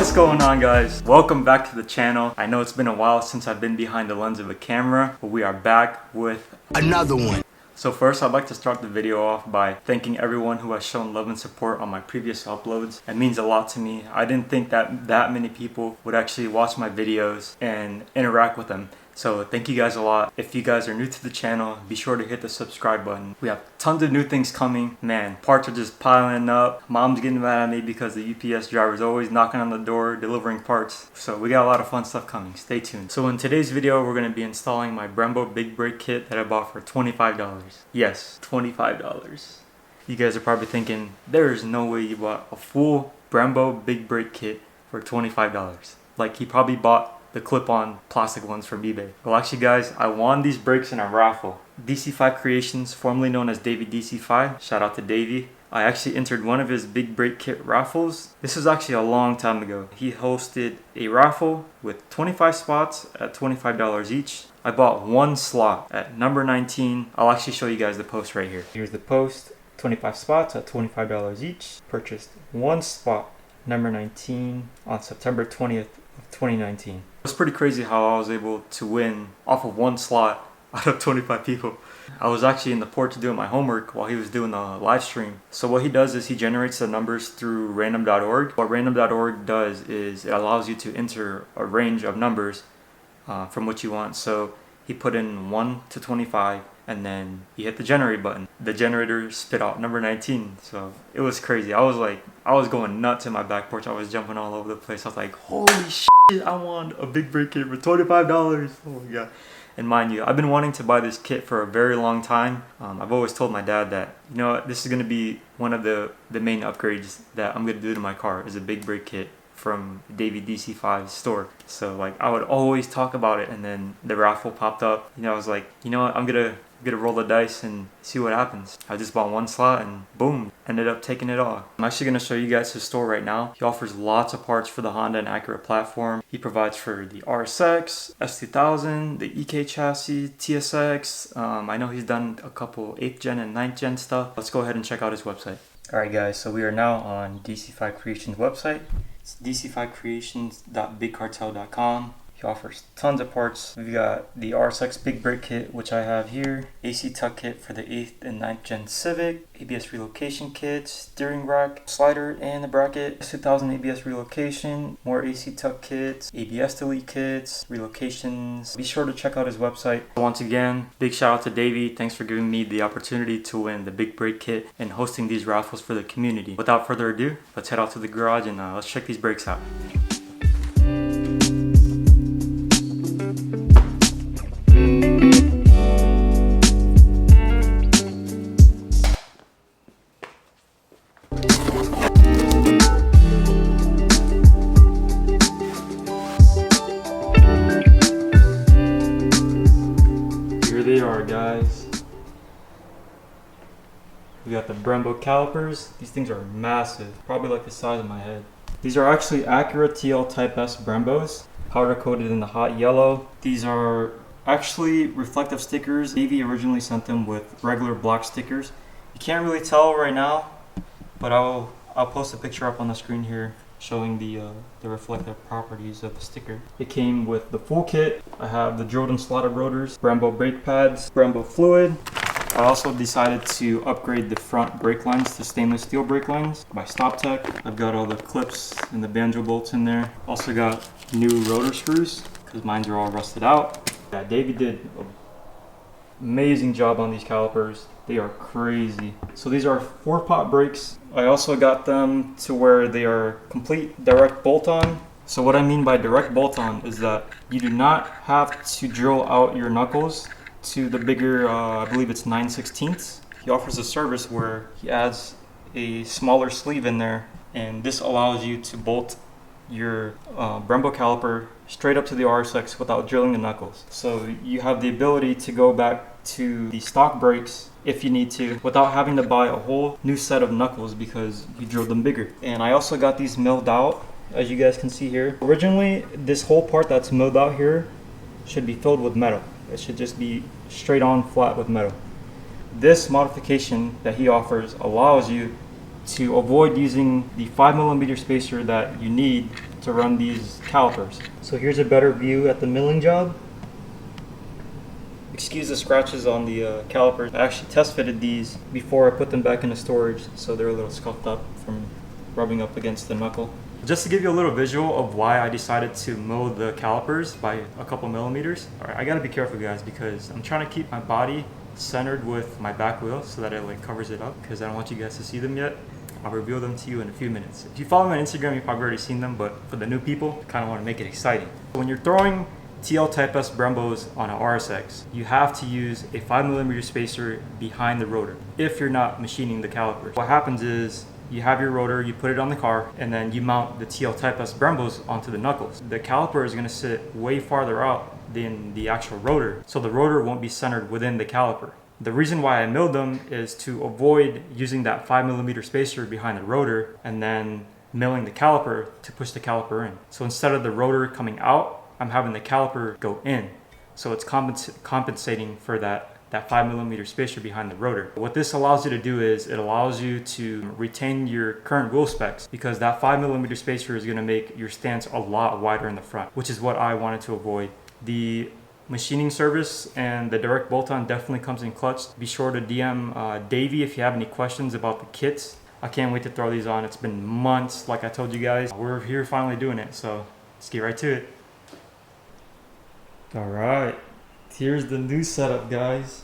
What's going on, guys? Welcome back to the channel. I know it's been a while since I've been behind the lens of a camera, but we are back with another one. So first, I'd like to start the video off by thanking everyone who has shown love and support on my previous uploads. It means a lot to me. I didn't think that many people would actually watch my videos and interact with them. So thank you guys a lot. If you guys are new to the channel, be sure to hit the subscribe button. We have tons of new things coming. Man, parts are just piling up. Mom's getting mad at me because the UPS driver is always knocking on the door, delivering parts. So we got a lot of fun stuff coming. Stay tuned. So in today's video, we're going to be installing my Brembo big brake kit that I bought for $25. Yes, $25. You guys are probably thinking, there is no way you bought a full Brembo big brake kit for $25. Like, he probably bought the clip-on plastic ones from eBay. Well, actually, guys, I won these brakes in a raffle. DC5 Creations, formerly known as Davey DC5, shout out to Davey. I actually entered one of his big brake kit raffles. This was actually a long time ago. He hosted a raffle with 25 spots at $25 each. I bought one slot at number 19. I'll actually show you guys the post right here. Here's the post. 25 spots at $25 each. Purchased one spot, number 19, on September 20th of 2019. It's pretty crazy how I was able to win off of one slot out of 25 people. I was actually in the port to doing my homework while he was doing the live stream. So what he does is he generates the numbers through random.org. What random.org does is it allows you to enter a range of numbers from what you want. So he put in 1 to 25 and then he hit the generate button. The generator spit out number 19. So it was crazy. I was going nuts in my back porch. I was jumping all over the place. I was like, holy shit, I won a big brake kit for $25. Oh my god. And mind you, I've been wanting to buy this kit for a very long time. I've always told my dad that, you know what, this is going to be one of the main upgrades that I'm going to do to my car is a big brake kit from Davey DC5 store. So like I would always talk about it, and then the raffle popped up. You know, I was like, you know what, I'm gonna roll the dice and see what happens. I just bought one slot and boom, ended up taking it all. I'm actually gonna show you guys his store right now. He offers lots of parts for the Honda and Acura platform. He provides for the RSX, S2000, the EK chassis, TSX. I know he's done a couple 8th gen and 9th gen stuff. Let's go ahead and check out his website. Alright guys, so we are now on DC5 Creations website. It's dc5creations.bigcartel.com. He offers tons of parts. We've got the RSX Big Brake Kit, which I have here, AC Tuck Kit for the 8th and 9th Gen Civic, ABS Relocation Kit, steering rack, slider and the bracket, S2000 ABS Relocation, more AC Tuck Kits, ABS Delete Kits, relocations. Be sure to check out his website. Once again, big shout out to Davey. Thanks for giving me the opportunity to win the Big Brake Kit and hosting these raffles for the community. Without further ado, let's head out to the garage and let's check these brakes out. They are, guys. We got the Brembo calipers. These things are massive, probably like the size of my head. These are actually Acura TL Type S Brembos, powder coated in the hot yellow. These are actually reflective stickers. Davey originally sent them with regular black stickers. You can't really tell right now, but I'll post a picture up on the screen here showing the reflective properties of the sticker. It came with the full kit. I have the drilled and slotted rotors, Brembo brake pads, Brembo fluid. I also decided to upgrade the front brake lines to stainless steel brake lines by StopTech. I've got all the clips and the banjo bolts in there. Also got new rotor screws because mine are all rusted out. Yeah, Davey did an amazing job on these calipers. They are crazy. So these are 4-pot brakes. I also got them to where they are complete direct bolt-on. So what I mean by direct bolt-on is that you do not have to drill out your knuckles to the bigger, I believe it's 9/16. He offers a service where he adds a smaller sleeve in there, and this allows you to bolt your Brembo caliper straight up to the RSX without drilling the knuckles. So you have the ability to go back to the stock brakes if you need to without having to buy a whole new set of knuckles because you drilled them bigger. And I also got these milled out, as you guys can see here. Originally, this whole part that's milled out here should be filled with metal. It should just be straight on flat with metal. This modification that he offers allows you to avoid using the 5mm spacer that you need to run these calipers. So here's a better view at the milling job. Excuse the scratches on the calipers. I actually test fitted these before I put them back into storage, so they're a little scuffed up from rubbing up against the knuckle. Just to give you a little visual of why I decided to mill the calipers by a couple millimeters. Alright, I gotta be careful guys, because I'm trying to keep my body centered with my back wheel so that it like covers it up, because I don't want you guys to see them yet. I'll reveal them to you in a few minutes. If you follow me on Instagram, you've probably already seen them, but for the new people, I kind of want to make it exciting. When you're throwing TL Type S Brembos on an RSX, you have to use a 5mm spacer behind the rotor if you're not machining the calipers. What happens is you have your rotor, you put it on the car, and then you mount the TL Type S Brembos onto the knuckles. The caliper is going to sit way farther out than the actual rotor, so the rotor won't be centered within the caliper. The reason why I milled them is to avoid using that 5mm spacer behind the rotor and then milling the caliper to push the caliper in. So instead of the rotor coming out, I'm having the caliper go in. So it's compensating for that 5mm spacer behind the rotor. What this allows you to do is it allows you to retain your current wheel specs, because that 5mm spacer is going to make your stance a lot wider in the front, which is what I wanted to avoid. The machining service and the direct bolt-on definitely comes in clutch. Be sure to DM Davey if you have any questions about the kits. I can't wait to throw these on. It's been months, like I told you guys. We're here finally doing it, so let's get right to it. All right, here's the new setup, guys.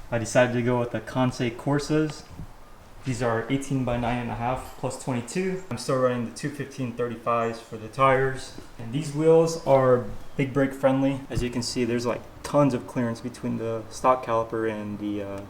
I decided to go with the Kansei Corsas. These are 18 by 9.5 plus 22. I'm still running the 215/35s for the tires. And these wheels are big brake friendly. As you can see, there's like tons of clearance between the stock caliper and the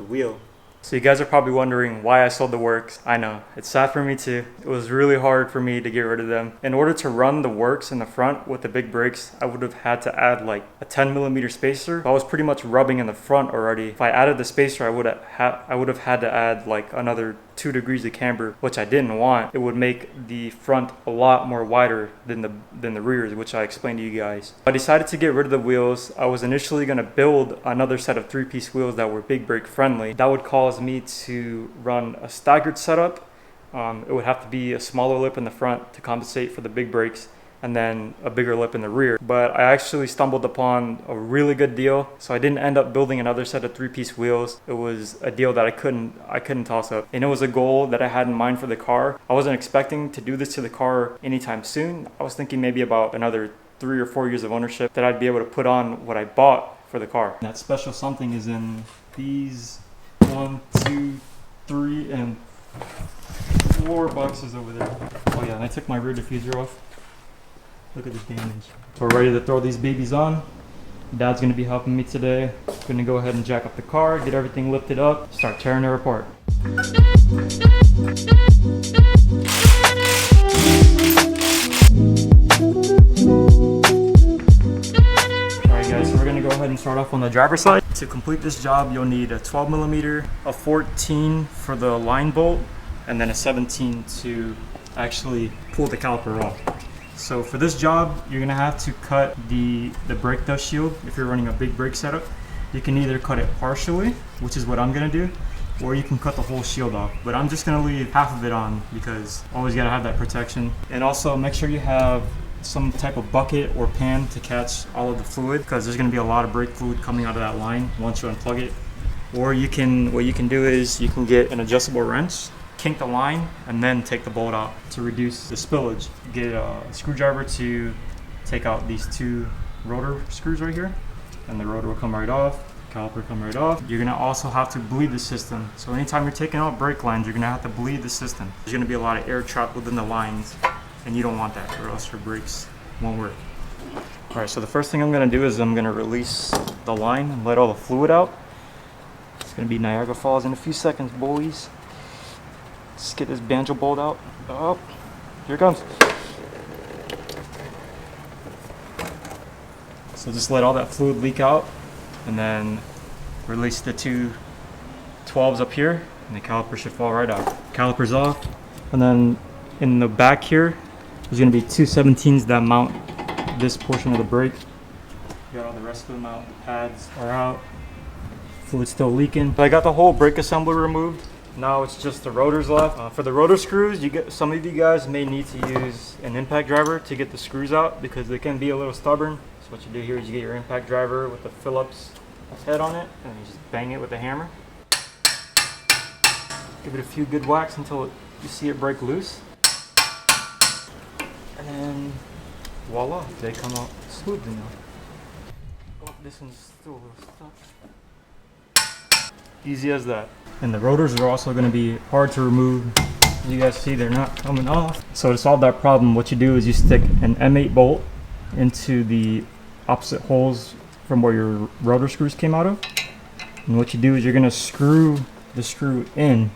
wheel. So you guys are probably wondering why I sold the works. I know, it's sad for me too. It was really hard for me to get rid of them. In order to run the works in the front with the big brakes, I would have had to add like a 10mm spacer. I was pretty much rubbing in the front already. If I added the spacer, I would have had to add like another 2 degrees of camber, which I didn't want. It would make the front a lot more wider than the rears, which I explained to you guys. I decided to get rid of the wheels. I was initially going to build another set of 3-piece wheels that were big brake friendly. That would cause me to run a staggered setup. It would have to be a smaller lip in the front to compensate for the big brakes, and then a bigger lip in the rear. But I actually stumbled upon a really good deal, so I didn't end up building another set of 3-piece wheels. It was a deal that I couldn't toss up, and it was a goal that I had in mind for the car. I wasn't expecting to do this to the car anytime soon. I was thinking maybe about another 3 or 4 years of ownership that I'd be able to put on what I bought for the car. That special something is in these 1, 2, 3, and 4 boxes over there. Oh yeah, and I took my rear diffuser off. Look at the damage. So we're ready to throw these babies on. Dad's gonna be helping me today. Gonna go ahead and jack up the car, get everything lifted up, start tearing her apart. Alright guys, so we're gonna go ahead and start off on the driver's side. To complete this job, you'll need a 12mm, a 14 for the line bolt, and then a 17 to actually pull the caliper off. So for this job, you're gonna have to cut the brake dust shield if you're running a big brake setup. You can either cut it partially, which is what I'm gonna do, or you can cut the whole shield off. But I'm just gonna leave half of it on because always gotta have that protection. And also make sure you have some type of bucket or pan to catch all of the fluid, because there's gonna be a lot of brake fluid coming out of that line once you unplug it. Or what you can do is you can get an adjustable wrench, kink the line, and then take the bolt out to reduce the spillage. Get a screwdriver to take out these 2 rotor screws right here, and the rotor will come right off, caliper come right off. You're gonna also have to bleed the system. So anytime you're taking out brake lines, you're gonna have to bleed the system. There's gonna be a lot of air trapped within the lines, and you don't want that, or else your brakes won't work. All right, so the first thing I'm gonna do is I'm gonna release the line and let all the fluid out. It's gonna be Niagara Falls in a few seconds, boys. Let's get this banjo bolt out. Oh, here it comes. So just let all that fluid leak out, and then release the 2 12s up here, and the caliper should fall right out. Caliper's off, and then in the back here, there's gonna be 2 17s that mount this portion of the brake. Got all the rest of them out. The pads are out. Fluid's still leaking. I got the whole brake assembly removed. Now it's just the rotors left. For the rotor screws, some of you guys may need to use an impact driver to get the screws out because they can be a little stubborn. So what you do here is you get your impact driver with the Phillips head on it and you just bang it with a hammer. Give it a few good whacks until you see it break loose. And then voila, they come out smoothly now. Oh, this one's still a little stuck. Easy as that. And the rotors are also going to be hard to remove. As you guys see, they're not coming off. So to solve that problem, what you do is you stick an M8 bolt into the opposite holes from where your rotor screws came out of. And what you do is you're going to screw the screw in.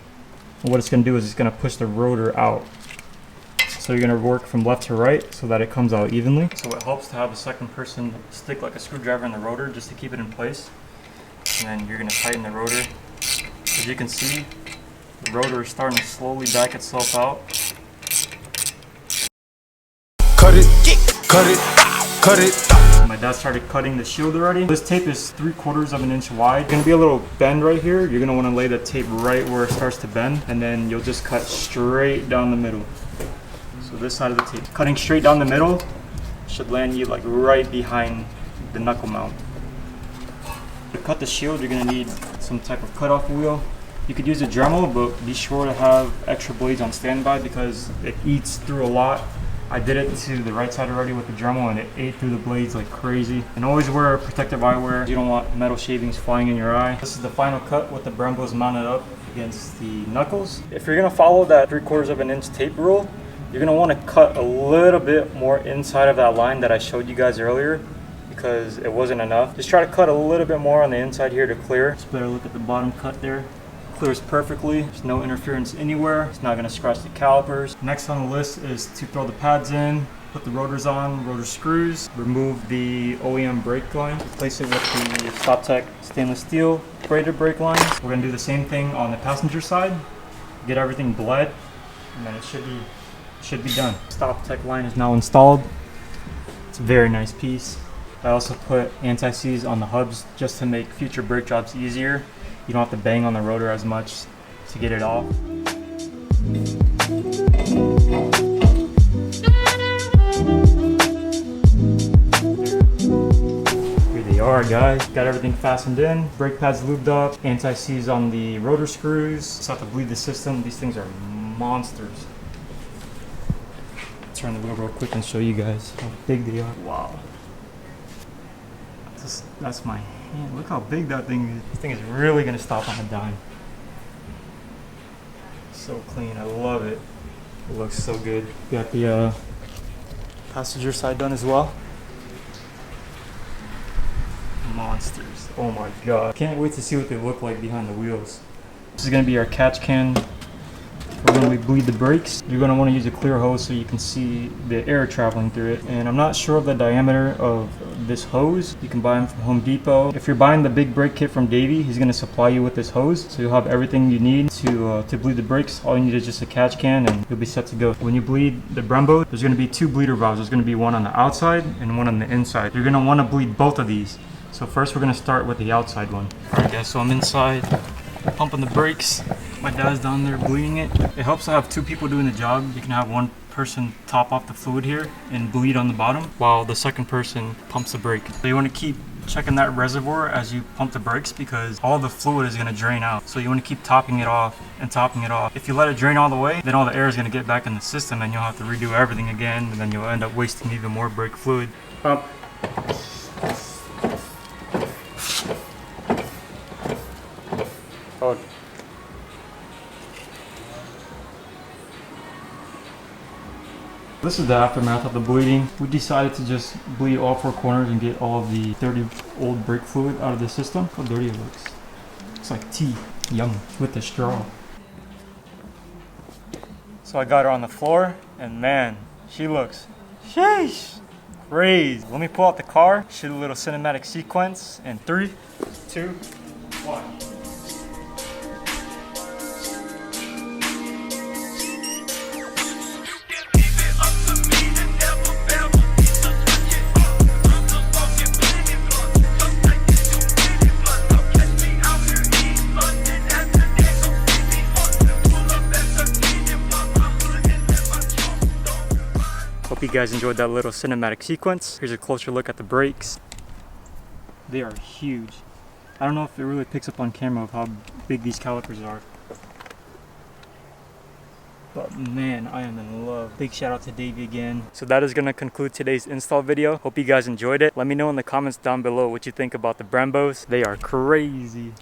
And what it's going to do is it's going to push the rotor out. So you're going to work from left to right so that it comes out evenly. So it helps to have a second person stick like a screwdriver in the rotor just to keep it in place. And then you're going to tighten the rotor. As you can see, the rotor is starting to slowly back itself out. Cut it, cut it, cut it. My dad started cutting the shield already. This tape is 3/4 of an inch wide. There's gonna be a little bend right here. You're gonna wanna lay the tape right where it starts to bend, and then you'll just cut straight down the middle. So this side of the tape. Cutting straight down the middle should land you like right behind the knuckle mount. To cut the shield, you're gonna need some type of cutoff wheel. You could use a Dremel, but be sure to have extra blades on standby because it eats through a lot. I did it to the right side already with the Dremel and it ate through the blades like crazy. And always wear protective eyewear. You don't want metal shavings flying in your eye. This is the final cut with the Brembos mounted up against the knuckles. If you're gonna follow that 3/4 of an inch tape rule, you're gonna wanna cut a little bit more inside of that line that I showed you guys earlier because it wasn't enough. Just try to cut a little bit more on the inside here to clear. Just better look at the bottom cut there. Clears perfectly. There's no interference anywhere. It's not going to scratch the calipers. Next on the list is to throw the pads in, put the rotors on, rotor screws, remove the OEM brake line, place it with the Stoked stainless steel braided brake lines. We're going to do the same thing on the passenger side. Get everything bled, and then it should be done. Stoked line is now installed. It's a very nice piece. I also put anti-seize on the hubs just to make future brake jobs easier. You don't have to bang on the rotor as much to get it off. Here they are, guys. Got everything fastened in. Brake pads lubed up. Anti-seize on the rotor screws. Just have to bleed the system. These things are monsters. Turn the wheel real quick and show you guys how big they are. Wow. That's my hand. Look how big that thing is. This thing is really gonna stop on a dime. So clean, I love it. It looks so good. Got the passenger side done as well. Monsters. Oh my god. Can't wait to see what they look like behind the wheels. This is gonna be our catch can for when we bleed the brakes. You're gonna wanna use a clear hose so you can see the air traveling through it. And I'm not sure of the diameter of this hose. You can buy them from Home Depot. If you're buying the big brake kit from Davey, he's gonna supply you with this hose. So you'll have everything you need to bleed the brakes. All you need is just a catch can and you'll be set to go. When you bleed the Brembo, there's gonna be two bleeder valves. There's gonna be one on the outside and one on the inside. You're gonna wanna bleed both of these. So first we're gonna start with the outside one. All right guys, so I'm inside, pumping the brakes. My dad's down there bleeding it. It helps to have two people doing the job. You can have one person top off the fluid here and bleed on the bottom while the second person pumps the brake. So you want to keep checking that reservoir as you pump the brakes because all the fluid is going to drain out. So you want to keep topping it off and topping it off. If you let it drain all the way, then all the air is going to get back in the system and you'll have to redo everything again and then you'll end up wasting even more brake fluid. Pump. Hold. This is the aftermath of the bleeding. We decided to just bleed all four corners and get all of the dirty old brake fluid out of the system. Look how dirty it looks. It's like tea, yum, with the straw. So I got her on the floor and man, she looks, sheesh, crazy. Let me pull out the car, shoot a little cinematic sequence in 3, 2, 1. Hope you guys enjoyed that little cinematic sequence. Here's a closer look at the brakes. They are huge. I don't know if it really picks up on camera of how big these calipers are. But man, I am in love. Big shout out to Davey again. So that is gonna conclude today's install video. Hope you guys enjoyed it. Let me know in the comments down below what you think about the Brembos. They are crazy.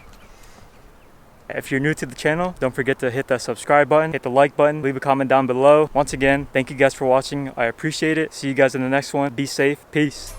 If you're new to the channel, don't forget to hit that subscribe button, hit the like button, leave a comment down below. Once again, thank you guys for watching. I appreciate it. See you guys in the next one. Be safe. Peace.